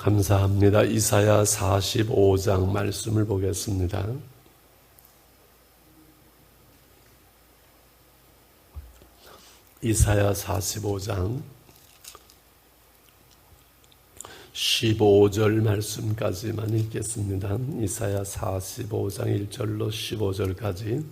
감사합니다. 이사야 45장 말씀을 보겠습니다. 이사야 45장 15절 말씀까지만 읽겠습니다. 이사야 45장 1절로 15절까지.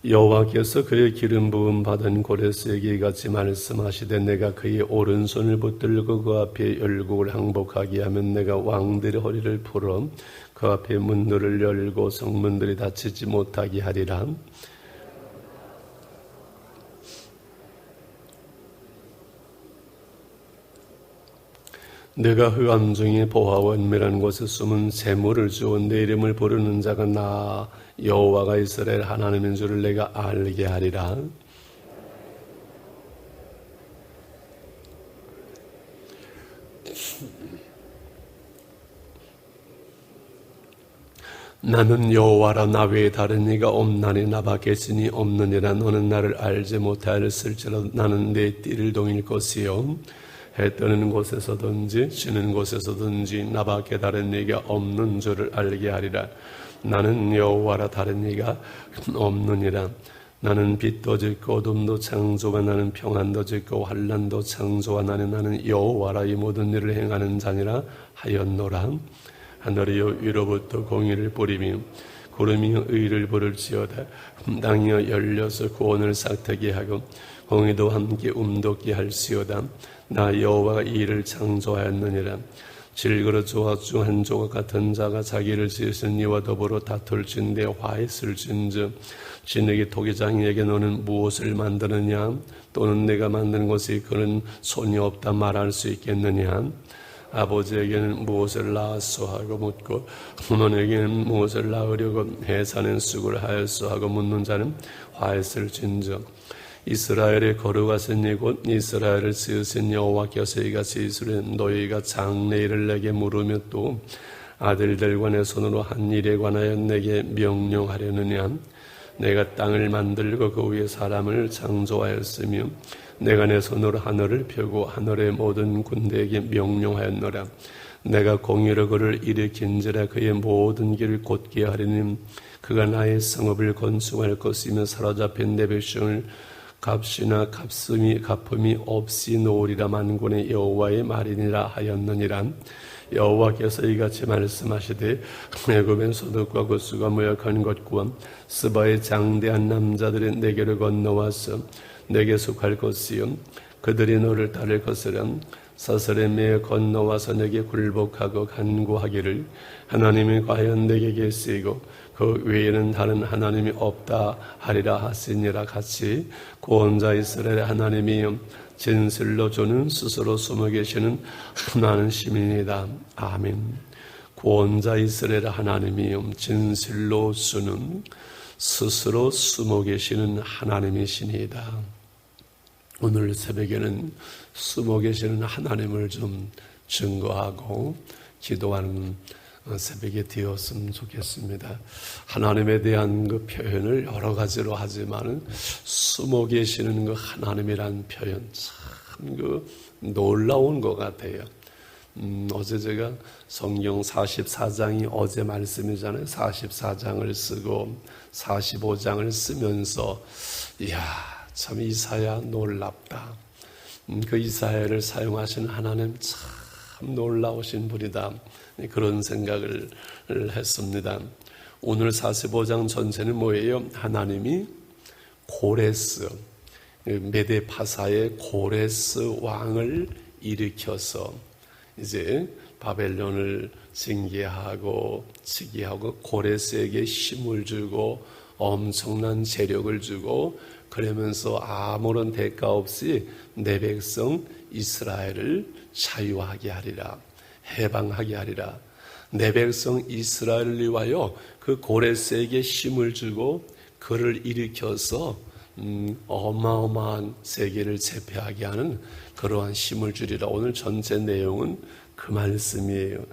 여호와께서 그의 기름 부음 받은 고레스에게 이같이 말씀하시되 내가 그의 오른손을 붙들고 그 앞에 열국을 항복하게 하면 내가 왕들의 허리를 풀어 그 앞에 문들을 열고 성문들이 닫히지 못하게 하리라. 내가 흑암 중에 보화와 은밀한 곳에 숨은 재물을 주어 내 이름을 부르는 자가 나 여호와가 이스라엘 하나님인 줄을 내가 알게 하리라. 나는 여호와라. 나 외에 다른 이가 없나니 나밖에 신이 없느니라. 너는 나를 알지 못하였을지라도 나는 내 띠를 동일 것이요 해 뜨는 곳에서든지 지는 곳에서든지 나밖에 다른 이가 없는 줄을 알게 하리라. 나는 여호와라. 다른 이가 없느니라. 나는 빛도 짓고 어둠도 창조하. 나는 평안도 짓고 환난도 창조하. 나는 여호와라. 이 모든 일을 행하는 자니라 하였노라. 하늘이여 위로부터 공의를 뿌리며 구름이여 의를 부를지어다. 땅이여 열려서 구원을 싹트게 하고 공의도 함께 움돋게 할지어다. 나 여호와가 이 일을 창조하였느니라. 질그릇조와 중 한 조각 같은 자가 자기를 지으신 이와 더불어 다툴진대 화했을진즉 진에게 토기장이에게 너는 무엇을 만드느냐? 또는 내가 만든 것이 그런 손이 없다 말할 수 있겠느냐? 아버지에게는 무엇을 낳았소 하고 묻고 어머니에게는 무엇을 낳으려고 해산은 쑥을 하였소 하고 묻는 자는 화했을진즉 이스라엘의 거룩하신 이곳 이스라엘을 지으신 여호와께서 이같이 이스라엘 너희가 장래일을 내게 물으며 또 아들들과 내 손으로 한 일에 관하여 내게 명령하려느냐? 내가 땅을 만들고 그 위에 사람을 창조하였으며 내가 내 손으로 하늘을 펴고 하늘의 모든 군대에게 명령하였노라. 내가 공의로 그를 일으킨지라. 그의 모든 길을 곧게 하리니 그가 나의 성읍을 건축할 것이며 사로잡힌 내 백성을 값이나 갚음이 없이 놓으리라. 만군의 여호와의 말이니라 하였느니라. 여호와께서 이같이 말씀하시되 애굽의 소득과 구수가 무역한 것과 스바의 장대한 나무들이 내게로 건너와서 내게 속할 것이요 그들이 너를 따를 것이라. 사슬에 매어 건너와서 내게 굴복하고 간구하기를 하나님이 과연 내게 계시고 그 외에는 다른 하나님이 없다 하리라 하시니라. 같이 구원자 이스라엘 하나님이여 진실로 주는 스스로 숨어 계시는 하나는 시민이다. 아멘. 구원자 이스라엘 하나님이여 진실로 주는 스스로 숨어 계시는 하나님이시니이다. 오늘 새벽에는 숨어 계시는 하나님을 좀 증거하고 기도하는 새벽이 되었으면 좋겠습니다. 하나님에 대한 그 표현을 여러 가지로 하지만 숨어 계시는 그 하나님이란 표현 참 그 놀라운 것 같아요. 어제 제가 성경 44장이 어제 말씀이잖아요. 44장을 쓰고 45장을 쓰면서 이야 참 이사야 놀랍다. 그 이사야를 사용하시는 하나님 참 놀라우신 분이다. 그런 생각을 했습니다. 오늘 45장 전체는 뭐예요? 하나님이 고레스, 메데파사의 고레스 왕을 일으켜서 이제 바벨론을 징계하고 치기하고 고레스에게 힘을 주고 엄청난 재력을 주고 그러면서 아무런 대가 없이 내 백성 이스라엘을 자유하게 하리라. 해방하게 하리라. 내 백성 이스라엘을 위하여 그 고레스에게 힘을 주고 그를 일으켜서 어마어마한 세계를 제패하게 하는 그러한 힘을 주리라. 오늘 전체 내용은 그 말씀이에요.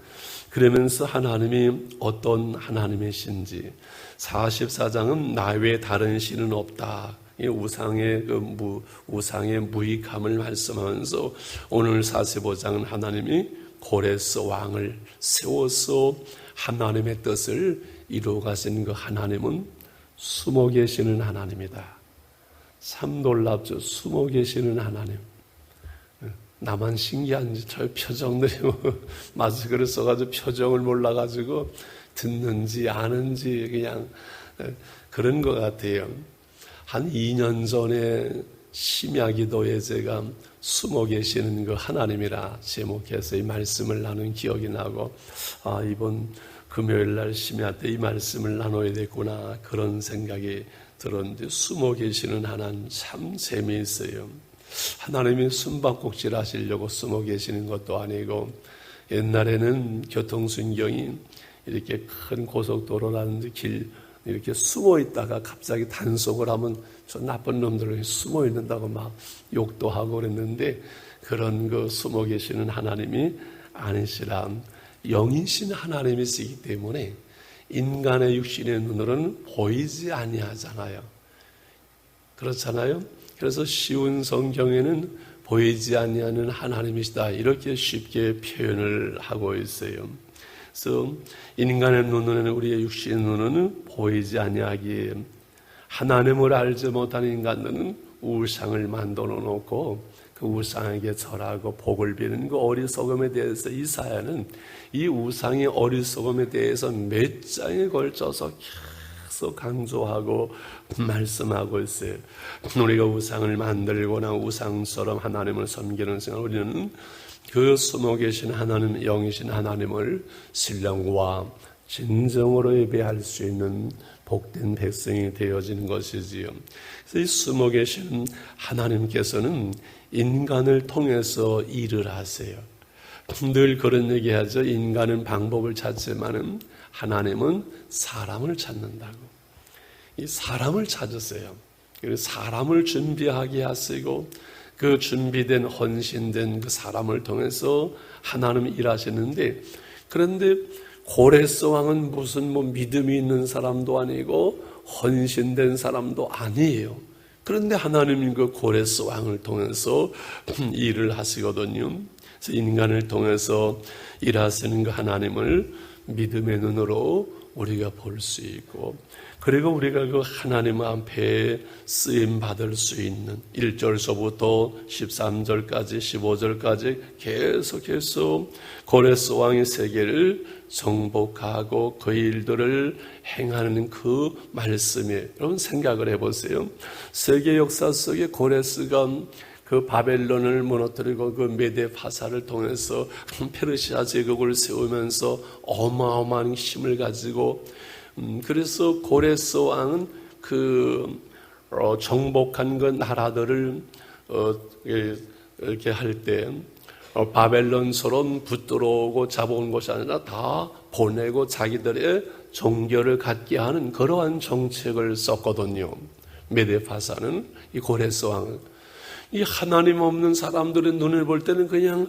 그러면서 하나님이 어떤 하나님이신지 44장은 나 외에 다른 신은 없다. 우상의 무익함을 말씀하면서 오늘 45장은 하나님이 고레스 왕을 세워서 하나님의 뜻을 이루어 가시는 그 하나님은 숨어 계시는 하나님이다. 참 놀랍죠. 숨어 계시는 하나님. 나만 신기한지 저 표정들이 마스크를 써가지고 표정을 몰라가지고 듣는지 아는지 그냥 그런 것 같아요. 한 2년 전에 심야기도에 제가 숨어 계시는 그 하나님이라 제목해서 이 말씀을 나눈 기억이 나고, 이번 금요일 날 심야 때 이 말씀을 나눠야 되겠구나 그런 생각이 들었는데, 숨어 계시는 하나님 참 재미있어요. 하나님이 숨바꼭질 하시려고 숨어 계시는 것도 아니고, 옛날에는 교통순경이 이렇게 큰 고속도로라든지 길 이렇게 숨어 있다가 갑자기 단속을 하면 저 나쁜 놈들이 숨어 있는다고 막 욕도 하고 그랬는데, 그런 그 숨어 계시는 하나님이 아니시라 영이신 하나님이시기 때문에 인간의 육신의 눈으로는 보이지 아니하잖아요. 그렇잖아요. 그래서 쉬운 성경에는 보이지 아니하는 하나님이시다 이렇게 쉽게 표현을 하고 있어요. 그래서 인간의 눈으로는, 우리의 육신의 눈으로는 보이지 아니하기에 하나님을 알지 못하는 인간들은 우상을 만들어 놓고 그 우상에게 절하고 복을 비는 그 어리석음에 대해서 이사야는 이 우상의 어리석음에 대해서 몇 장에 걸쳐서 계속 강조하고 말씀하고 있어요. 우리가 우상을 만들거나 우상처럼 하나님을 섬기는 순간 우리는 그 숨어 계신 하나님, 영이신 하나님을 신령과 진정으로 예배할 수 있는 복된 백성이 되어지는 것이지요. 그래서 이 숨어 계신 하나님께서는 인간을 통해서 일을 하세요. 늘 그런 얘기하죠. 인간은 방법을 찾지만은 하나님은 사람을 찾는다고. 이 사람을 찾으세요. 사람을 준비하게 하시고 그 준비된 헌신된 그 사람을 통해서 하나님이 일하시는데, 그런데 고레스 왕은 무슨 믿음이 있는 사람도 아니고 헌신된 사람도 아니에요. 그런데 하나님이 그 고레스 왕을 통해서 일을 하시거든요. 그래서 인간을 통해서 일하시는 그 하나님을 믿음의 눈으로 우리가 볼 수 있고, 그리고 우리가 그 하나님 앞에 쓰임 받을 수 있는 1절서부터 13절까지 15절까지 계속해서 고레스 왕의 세계를 정복하고 그 일들을 행하는 그 말씀에 여러분 생각을 해보세요. 세계 역사 속에 고레스가 그 바벨론을 무너뜨리고 그 메데 파사를 통해서 페르시아 제국을 세우면서 어마어마한 힘을 가지고, 그래서 고레스 왕은 그 정복한 그 나라들을 이렇게 할 때 바벨론처럼 붙들어오고 잡아온 것이 아니라 다 보내고 자기들의 종교를 갖게 하는 그러한 정책을 썼거든요. 메데 파사는 이 고레스 왕은. 이 하나님 없는 사람들의 눈을 볼 때는 그냥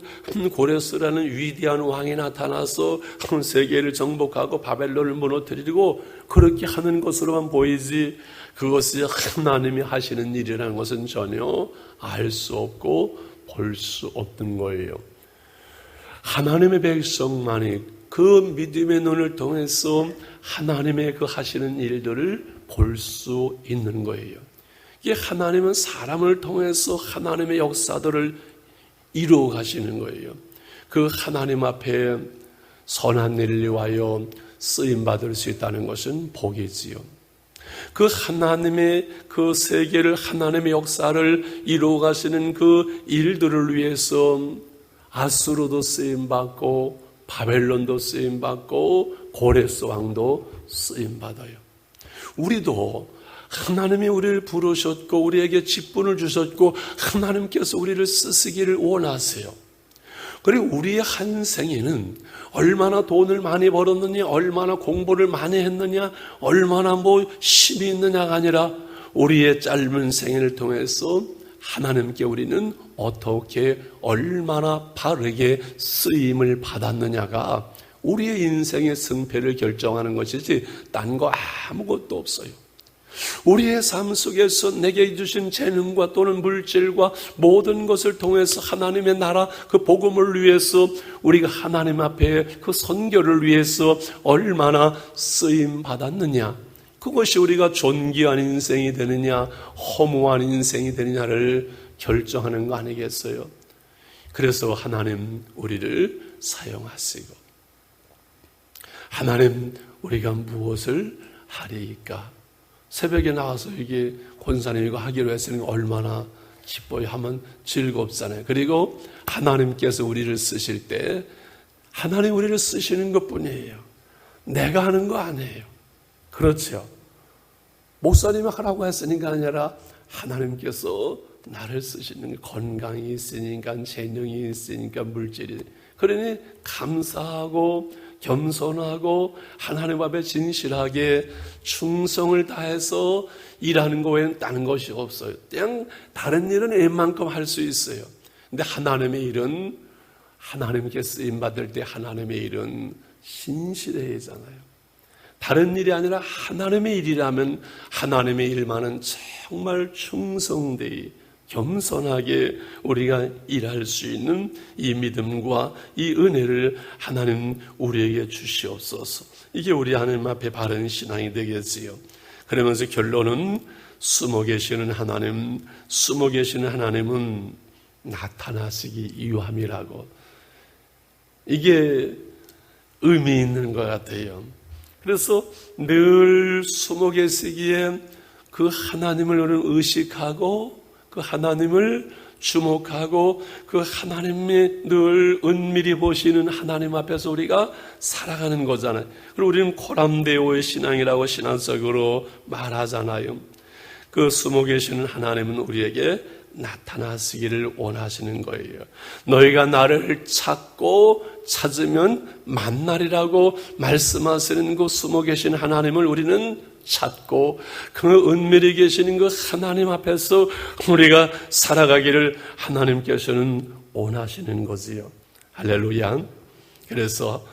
고레스라는 위대한 왕이 나타나서 세계를 정복하고 바벨론을 무너뜨리고 그렇게 하는 것으로만 보이지, 그것이 하나님이 하시는 일이라는 것은 전혀 알 수 없고 볼 수 없는 거예요. 하나님의 백성만이 그 믿음의 눈을 통해서 하나님의 그 하시는 일들을 볼 수 있는 거예요. 이게 하나님은 사람을 통해서 하나님의 역사들을 이루어 가시는 거예요. 그 하나님 앞에 선한 일을 위하여 쓰임받을 수 있다는 것은 복이지요. 그 하나님의 그 세계를, 하나님의 역사를 이루어 가시는 그 일들을 위해서 아수르도 쓰임받고 바벨론도 쓰임받고 고레스 왕도 쓰임받아요. 우리도 하나님이 우리를 부르셨고 우리에게 직분을 주셨고 하나님께서 우리를 쓰시기를 원하세요. 그리고 우리의 한 생에는 얼마나 돈을 많이 벌었느냐, 얼마나 공부를 많이 했느냐, 얼마나 힘이 있느냐가 아니라 우리의 짧은 생애를 통해서 하나님께 우리는 어떻게 얼마나 바르게 쓰임을 받았느냐가 우리의 인생의 승패를 결정하는 것이지 딴 거 아무것도 없어요. 우리의 삶 속에서 내게 주신 재능과 또는 물질과 모든 것을 통해서 하나님의 나라 그 복음을 위해서 우리가 하나님 앞에 그 선교를 위해서 얼마나 쓰임 받았느냐, 그것이 우리가 존귀한 인생이 되느냐 허무한 인생이 되느냐를 결정하는 거 아니겠어요? 그래서 하나님 우리를 사용하시고, 하나님 우리가 무엇을 하리이까? 새벽에 나와서 이게 권사님 이거 하기로 했으니 얼마나 기뻐요. 하면 즐겁잖아요. 그리고 하나님께서 우리를 쓰실 때 하나님 우리를 쓰시는 것뿐이에요. 내가 하는 거 아니에요. 그렇죠. 목사님이 하라고 했으니까 아니라 하나님께서 나를 쓰시는, 건강이 있으니까, 재능이 있으니까, 물질이. 그러니 감사하고 겸손하고 하나님 앞에 진실하게 충성을 다해서 일하는 거 외에는 다른 것이 없어요. 그냥 다른 일은 웬만큼 할 수 있어요. 근데 하나님의 일은, 하나님께 쓰임받을 때 하나님의 일은 신실해야 하잖아요. 다른 일이 아니라 하나님의 일이라면 하나님의 일만은 정말 충성되이 겸손하게 우리가 일할 수 있는 이 믿음과 이 은혜를 하나님 우리에게 주시옵소서. 이게 우리 하나님 앞에 바른 신앙이 되겠지요. 그러면서 결론은 숨어 계시는 하나님, 숨어 계시는 하나님은 나타나시기 위함이라고. 이게 의미 있는 것 같아요. 그래서 늘 숨어 계시기에 그 하나님을 우리는 의식하고 그 하나님을 주목하고 그 하나님이 늘 은밀히 보시는 하나님 앞에서 우리가 살아가는 거잖아요. 그리고 우리는 코람데오의 신앙이라고 신앙적으로 말하잖아요. 그 숨어 계시는 하나님은 우리에게 나타나시기를 원하시는 거예요. 너희가 나를 찾으면 만나리라고 말씀하시는 그 숨어 계신 하나님을 우리는 찾고 그 은밀히 계시는 그 하나님 앞에서 우리가 살아가기를 하나님께서는 원하시는 거지요. 할렐루야. 그래서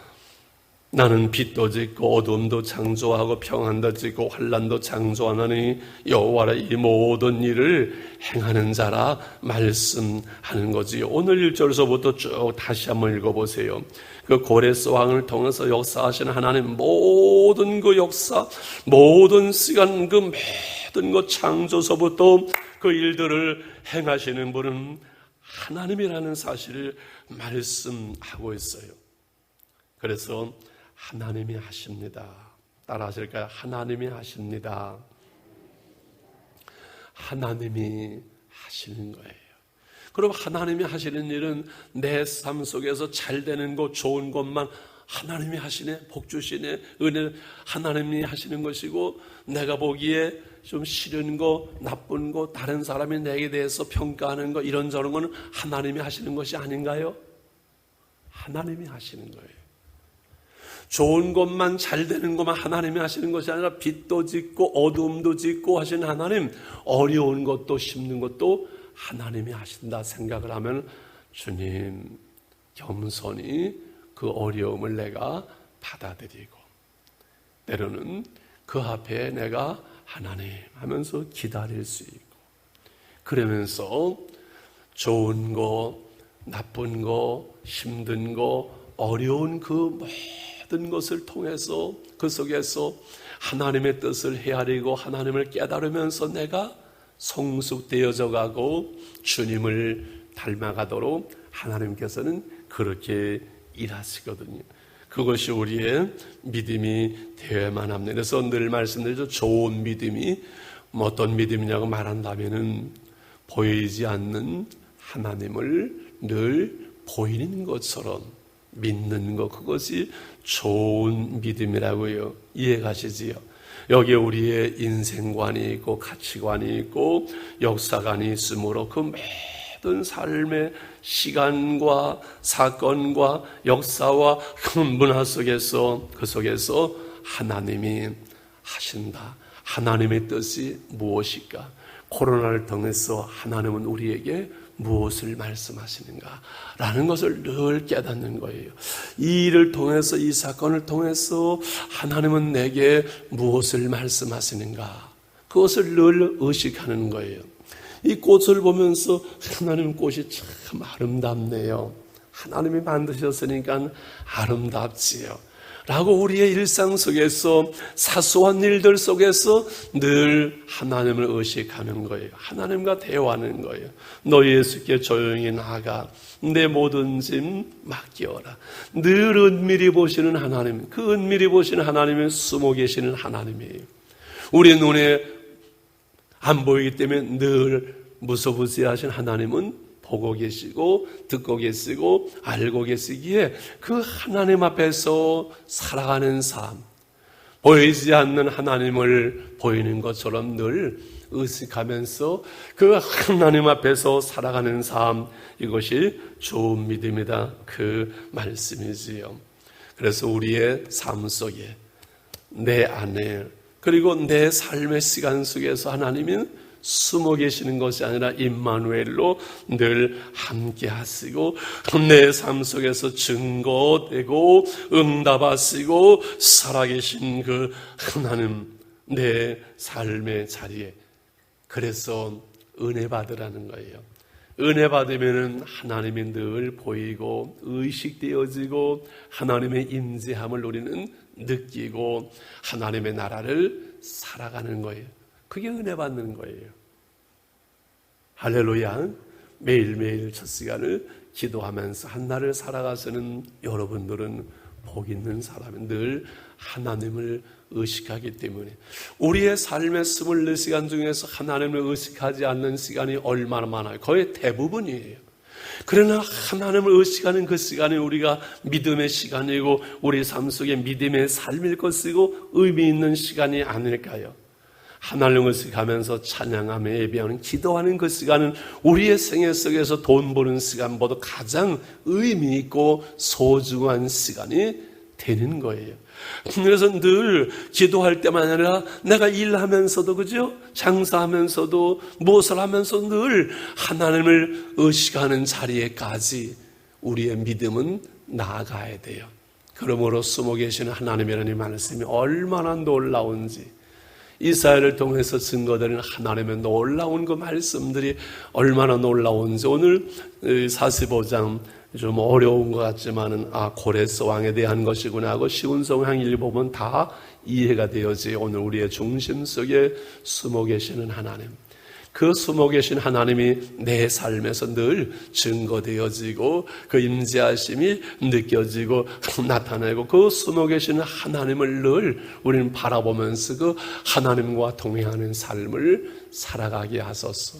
나는 빛도 짓고 어둠도 창조하고 평안도 짓고 환난도 창조하나니 여호와라 이 모든 일을 행하는 자라 말씀하는 거지요. 오늘 1절에서부터 쭉 다시 한번 읽어보세요. 그 고레스 왕을 통해서 역사하시는 하나님 모든 그 역사, 모든 시간, 그 모든 그 창조서부터 그 일들을 행하시는 분은 하나님이라는 사실을 말씀하고 있어요. 그래서 하나님이 하십니다. 따라 하실까요? 하나님이 하십니다. 하나님이 하시는 거예요. 그럼 하나님이 하시는 일은 내 삶 속에서 잘 되는 것, 좋은 것만 하나님이 하시네, 복 주시네, 은혜 하나님이 하시는 것이고, 내가 보기에 좀 싫은 거, 나쁜 거, 다른 사람이 내게 대해서 평가하는 거, 이런저런 거는 하나님이 하시는 것이 아닌가요? 하나님이 하시는 거예요. 좋은 것만, 잘 되는 것만 하나님이 하시는 것이 아니라 빛도 짓고 어둠도 짓고 하시는 하나님, 어려운 것도 힘든 것도 하나님이 하신다 생각을 하면 주님, 겸손히 그 어려움을 내가 받아들이고, 때로는 그 앞에 내가 하나님 하면서 기다릴 수 있고, 그러면서 좋은 거, 나쁜 거, 힘든 거, 어려운 그 모든 것을 통해서 그 속에서 하나님의 뜻을 헤아리고 하나님을 깨달으면서 내가 성숙되어져 가고 주님을 닮아가도록 하나님께서는 그렇게 일하시거든요. 그것이 우리의 믿음이 되어야만 합니다. 그래서 늘 말씀드리죠. 좋은 믿음이 어떤 믿음이냐고 말한다면은 보이지 않는 하나님을 늘 보이는 것처럼 믿는 것, 그것이 좋은 믿음이라고요. 이해가시지요? 여기에 우리의 인생관이 있고 가치관이 있고 역사관이 있으므로 그 모든 삶의 시간과 사건과 역사와 그 문화 속에서, 그 속에서 하나님이 하신다. 하나님의 뜻이 무엇일까? 코로나를 통해서 하나님은 우리에게 무엇을 말씀하시는가 라는 것을 늘 깨닫는 거예요. 이 일을 통해서, 이 사건을 통해서 하나님은 내게 무엇을 말씀하시는가, 그것을 늘 의식하는 거예요. 이 꽃을 보면서 하나님 꽃이 참 아름답네요. 하나님이 만드셨으니까 아름답지요. 라고 우리의 일상 속에서 사소한 일들 속에서 늘 하나님을 의식하는 거예요. 하나님과 대화하는 거예요. 너 예수께 조용히 나가 내 모든 짐 맡겨라. 늘 은밀히 보시는 하나님, 그 은밀히 보시는 하나님은 숨어 계시는 하나님이에요. 우리 눈에 안 보이기 때문에 늘 무소부지하신 하나님은 보고 계시고 듣고 계시고 알고 계시기에 그 하나님 앞에서 살아가는 삶, 보이지 않는 하나님을 보이는 것처럼 늘 의식하면서 그 하나님 앞에서 살아가는 삶, 이것이 좋은 믿음이다, 그 말씀이지요. 그래서 우리의 삶 속에, 내 안에, 그리고 내 삶의 시간 속에서 하나님은 숨어 계시는 것이 아니라 임마누엘로 늘 함께 하시고 내 삶 속에서 증거되고 응답하시고 살아계신 그 하나님, 내 삶의 자리에. 그래서 은혜 받으라는 거예요. 은혜 받으면 하나님이 늘 보이고 의식되어지고 하나님의 임재함을 우리는 느끼고 하나님의 나라를 살아가는 거예요. 그게 은혜 받는 거예요. 할렐루야. 매일매일 첫 시간을 기도하면서 한 날을 살아가시는 여러분들은 복 있는 사람은 늘 하나님을 의식하기 때문에 우리의 삶의 24시간 중에서 하나님을 의식하지 않는 시간이 얼마나 많아요. 거의 대부분이에요. 그러나 하나님을 의식하는 그 시간이 우리가 믿음의 시간이고 우리 삶 속에 믿음의 삶일 것이고 의미 있는 시간이 아닐까요? 하나님을 의식하면서 찬양하며 예배하는 기도하는 그 시간은 우리의 생애 속에서 돈 버는 시간보다 가장 의미 있고 소중한 시간이 되는 거예요. 그래서 늘 기도할 때만 아니라 내가 일하면서도, 그죠? 장사하면서도 무엇을 하면서도 늘 하나님을 의식하는 자리에까지 우리의 믿음은 나아가야 돼요. 그러므로 숨어 계시는 하나님이라는 말씀이 얼마나 놀라운지, 이사야를 통해서 증거되는 하나님의 놀라운 그 말씀들이 얼마나 놀라운지 오늘 45장 좀 어려운 것 같지만은 고레스 왕에 대한 것이구나 하고 쉬운 성경 읽어보면 다 이해가 되어지. 오늘 우리의 중심 속에 숨어 계시는 하나님, 그 숨어 계신 하나님이 내 삶에서 늘 증거되어지고 그 임재하심이 느껴지고 나타나고 그 숨어 계시는 하나님을 늘 우리는 바라보면서 그 하나님과 동행하는 삶을 살아가게 하소서.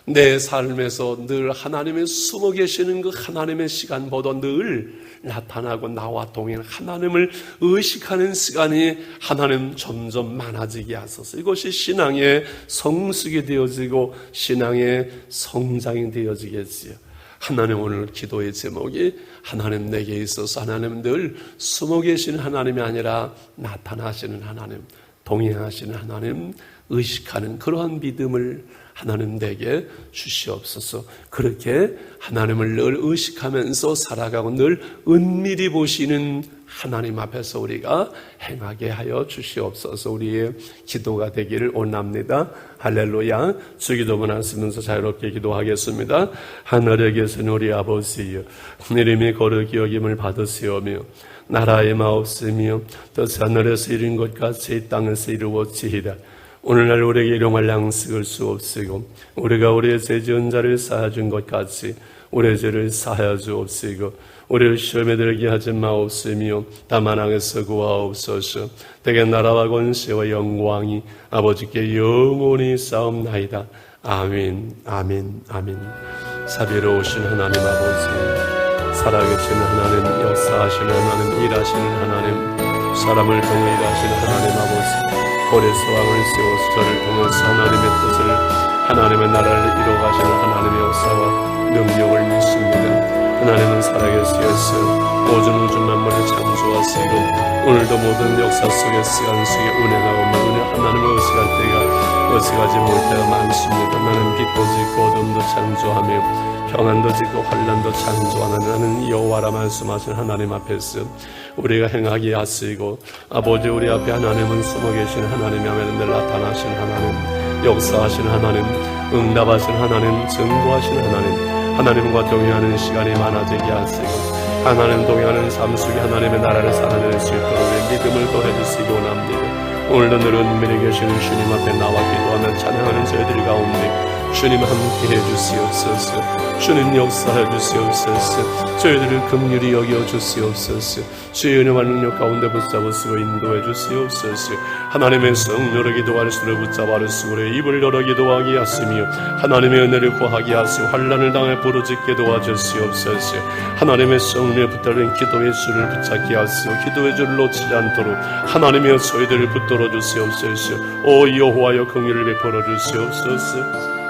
내 삶에서 늘 하나님이 숨어 계시는 그 하나님의 시간보다 늘 나타나고 나와 동행 하나님을 의식하는 시간이 하나님 점점 많아지게 하소서. 이것이 신앙의 성숙이 되어지고 신앙의 성장이 되어지겠지요. 하나님, 오늘 기도의 제목이 하나님 내게 있어서 하나님 늘 숨어 계시는 하나님이 아니라 나타나시는 하나님, 동행하시는 하나님, 의식하는 그러한 믿음을 하나님 내게 주시옵소서. 그렇게 하나님을 늘 의식하면서 살아가고 늘 은밀히 보시는 하나님 앞에서 우리가 행하게 하여 주시옵소서. 우리의 기도가 되기를 원합니다. 할렐루야. 주기도문 하시면서 자유롭게 기도하겠습니다. 하늘에 계신 우리 아버지여, 이름이 거룩히 여김을 받으시오며 나라의 마옵시며 뜻이 하늘에서 이룬 것 같이 이 땅에서 이루어지이다. 오늘날 우리에게 일용할 양식을 주옵시고 우리가 우리의 죄 지은 자를 사하준 것 같이 우리의 죄를 사하여 주옵시고 우리를 시험에 들게 하지 마옵시며 다만 악에서 구하옵소서. 대개 나라와 권세와 영광이 아버지께 영원히 싸움나이다. 아멘, 아멘, 아멘. 자비로우신 하나님 아버지, 살아계신 하나님, 역사하시는 하나님, 일하시는 하나님, 사람을 통해 일하시는 하나님 아버지, 고레스 왕을 세워서 저를 통해서 하나님의 뜻을, 하나님의 나라를 이루어가시는 하나님의 역사와 능력을 믿습니다. 하나님은 살아계시겠어요. 모든 우주 만물을 창조하시고 오늘도 모든 역사 속에 시간 속에 은혜가 오면 은혜 하나님을 의식할 때가 의식하지 못할 때가 많습니다. 나는 빛도 짓고 어둠도 창조하며 평안도 지고 환난도 창조하는 나는 여호와라 말씀하신 하나님 앞에서 우리가 행하기 하시고 아버지 우리 앞에 하나님은 숨어 계신 하나님이 하면 늘 나타나신 하나님, 역사하신 하나님, 응답하신 하나님, 증거하신 하나님, 하나님과 동행하는 시간이 많아지게 하시고 하나님 동행하는 삶 속에 하나님의 나라를 살아낼 수 있도록 믿음을 더해주시기 원합니다. 오늘도 늘 은밀히 계시는 주님 앞에 나와 기도하며 찬양하는 저희들 가운데 주님 함께 해주시옵소서. 주님 역사해 주시옵소서. 저희들을 긍휼히 여겨 주시옵소서. 주의 은혜와 능력 가운데 붙잡으시고 인도해 주시옵소서. 하나님의 성령으로 기도할 수를 붙잡아 주시고 입을 열어 기도하게 하시며 하나님의 은혜를 구하게 하시고 환난을 당해 부르짖게 도와주시옵소서. 하나님의 성령에 붙들린 기도의 수를 붙잡게 하시고 기도의 줄을 놓치지 않도록 하나님의 저희들을 붙들어 주시옵소서. 오 여호와여 긍휼을 베풀어 주시옵소서.